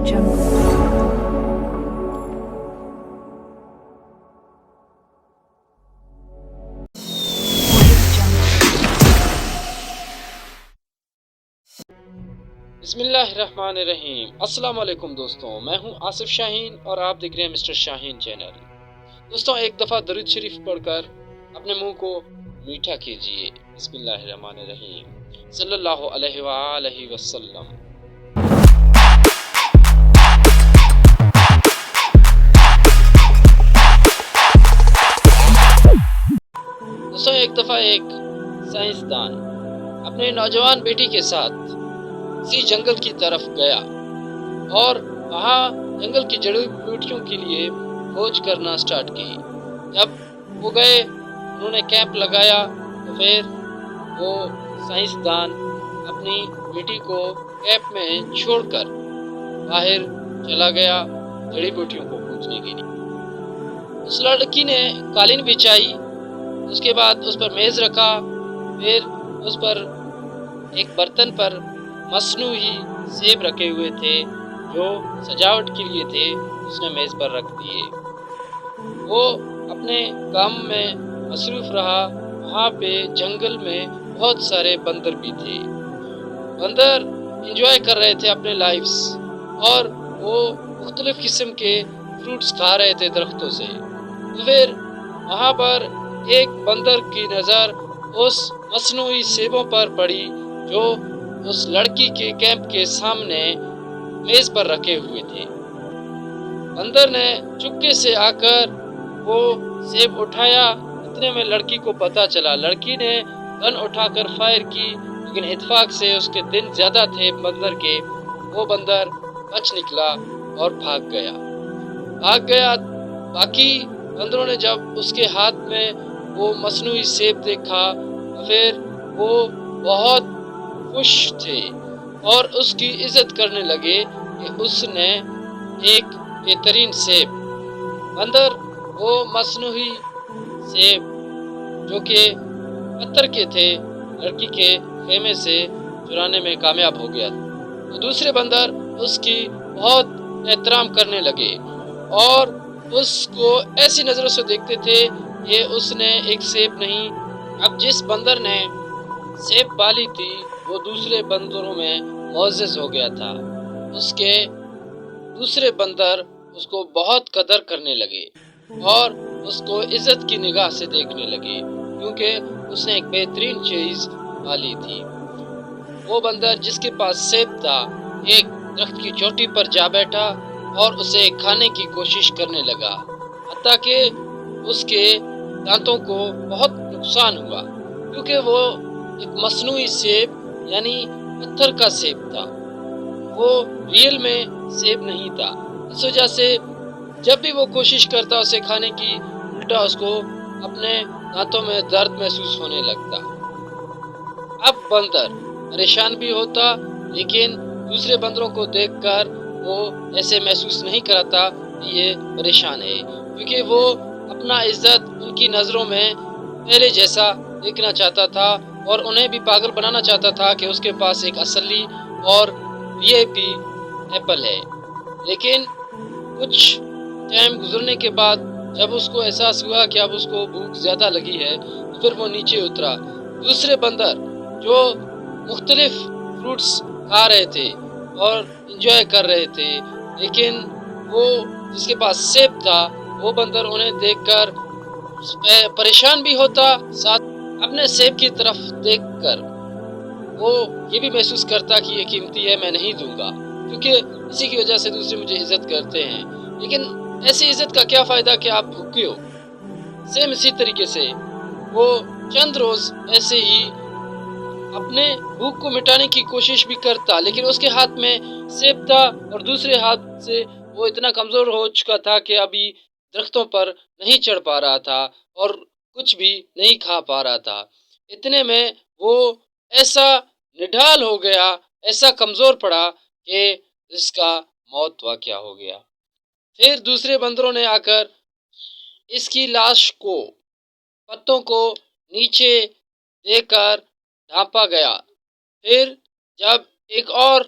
बिस्मिल्लाहिर्रहमानिर्रहीम। अस्सलाम वालेकुम दोस्तों, मैं हूं आसिफ शाहीन और आप देख रहे हैं मिस्टर शाहीन चैनल। दोस्तों, एक दफ़ा दरूद शरीफ पढ़कर अपने मुंह को मीठा कीजिए। बिस्मिल्लाहिर्रहमानिर्रहीम सल्लल्लाहु अलैहि वसल्लम। दोस्तों, एक दफ़ा एक साइंसदान अपने नौजवान बेटी के साथ किसी जंगल की तरफ गया और वहाँ जंगल की जड़ी बूटियों के लिए खोज करना स्टार्ट की। जब वो गए, उन्होंने कैंप लगाया, तो फिर वो साइंसदान अपनी बेटी को कैंप में छोड़कर बाहर चला गया जड़ी बूटियों को खोजने के लिए। उस लड़की ने कालीन बिछाई, उसके बाद उस पर मेज़ रखा, फिर उस पर एक बर्तन पर मसनूई सेब रखे हुए थे जो सजावट के लिए थे, उसने मेज़ पर रख दिए। वो अपने काम में मसरूफ़ रहा। वहाँ पे जंगल में बहुत सारे बंदर भी थे। बंदर एंजॉय कर रहे थे अपने लाइफ्स और वो मुख्तलिफ किस्म के फ्रूट्स खा रहे थे दरख्तों से। तो फिर वहाँ पर एक बंदर की नज़र उस मसनूई सेबों पर पड़ी जो उस लड़की के कैंप के सामने मेज़ पर रखे हुए थे। बंदर ने चुपके से आकर वो सेब उठाया। इतने में लड़की को पता चला। लड़की ने गन उठाकर फायर की, लेकिन इत्तेफाक से उसके दिन ज़्यादा थे बंदर के। वो बंदर बच निकला और भाग गया। बाकी बंदरों ने जब उसके हाथ में वो मसनूई सेब देखा तो फिर वो बहुत खुश थे और उसकी इज्जत करने लगे कि उसने एक बेहतरीन सेब। बंदर वो मसनूई सेब जो कि पत्थर के थे लड़की के खेमे से चुराने में कामयाब हो गया। तो दूसरे बंदर उसकी बहुत एहतराम करने लगे और उसको ऐसी नज़रों से देखते थे कि उसने एक सेब नहीं। अब जिस बंदर ने सेब पाली थी वो दूसरे बंदरों में मोअज़्ज़ज़ हो गया था। उसके दूसरे बंदर उसको बहुत कदर करने लगे और उसको इज्जत की निगाह से देखने लगे, क्योंकि उसने एक बेहतरीन चीज़ पाली थी। वो बंदर जिसके पास सेब था, एक दरख्त की चोटी पर जा बैठा और उसे खाने की कोशिश करने लगा, हत्ता कि उसके दांतों को बहुत नुकसान हुआ, क्योंकि वो एक मसनूई सेब यानी पत्थर का सेब था, वो रियल में सेब नहीं था। इस वजह से जब भी वो कोशिश करता उसे खाने की, उल्टा उसको अपने दांतों में दर्द महसूस होने लगता। अब बंदर परेशान भी होता, लेकिन दूसरे बंदरों को देखकर वो ऐसे महसूस नहीं करता कि ये परेशान है, क्योंकि वो अपना इज्जत उनकी नज़रों में पहले जैसा देखना चाहता था और उन्हें भी पागल बनाना चाहता था कि उसके पास एक असली और वीआईपी एप्पल है। लेकिन कुछ टाइम गुजरने के बाद जब उसको एहसास हुआ कि अब उसको भूख ज़्यादा लगी है, तो फिर वो नीचे उतरा। दूसरे बंदर जो मुख्तलिफ फ्रूट्स खा रहे थे और इंजॉय कर रहे थे, लेकिन वो जिसके पास सेब था, वो बंदर उन्हें देखकर परेशान भी होता, साथ अपने सेब की तरफ देखकर वो ये भी महसूस करता कि ये कीमती है, मैं नहीं दूंगा, क्योंकि इसी की वजह से दूसरे मुझे इज्जत करते हैं। लेकिन ऐसी इज्जत का क्या फ़ायदा कि आप भूखे हो। सेम इसी तरीके से वो चंद रोज़ ऐसे ही अपने भूख को मिटाने की कोशिश भी करता, लेकिन उसके हाथ में सेब था और दूसरे हाथ से वो इतना कमज़ोर हो चुका था कि अभी दरख्तों पर नहीं चढ़ पा रहा था और कुछ भी नहीं खा पा रहा था। इतने में वो ऐसा निढाल हो गया, ऐसा कमज़ोर पड़ा कि इसका मौत वाक़या हो गया। फिर दूसरे बंदरों ने आकर इसकी लाश को पत्तों को नीचे देकर ढांपा गया। फिर जब एक और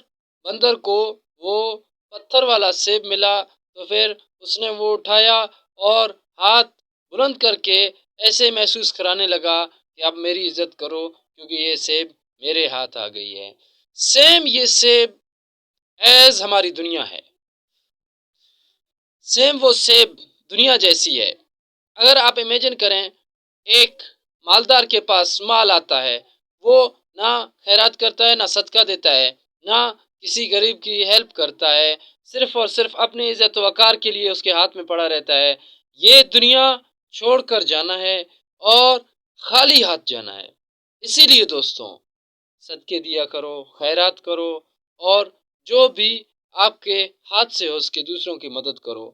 बंदर को वो پتھر والا سیب ملا تو پھر اس نے وہ اٹھایا اور ہاتھ بلند کر کے ایسے محسوس کرانے لگا کہ اب میری عزت کرو کیونکہ یہ سیب میرے ہاتھ آ گئی ہے۔ سیم یہ سیب ایز ہماری دنیا ہے، سیم وہ سیب دنیا جیسی ہے۔ اگر آپ امیجن کریں ایک مالدار کے پاس مال آتا ہے، وہ نہ خیرات کرتا ہے، نہ صدقہ دیتا ہے، نہ کسی غریب کی ہیلپ کرتا ہے، صرف اور صرف اپنی عزت و وقار کے لیے اس کے ہاتھ میں پڑا رہتا ہے۔ یہ دنیا چھوڑ کر جانا ہے اور خالی ہاتھ جانا ہے۔ اسی لیے دوستوں، صدقے دیا کرو، خیرات کرو، اور جو بھی آپ کے ہاتھ سے ہو اس کے دوسروں کی مدد کرو۔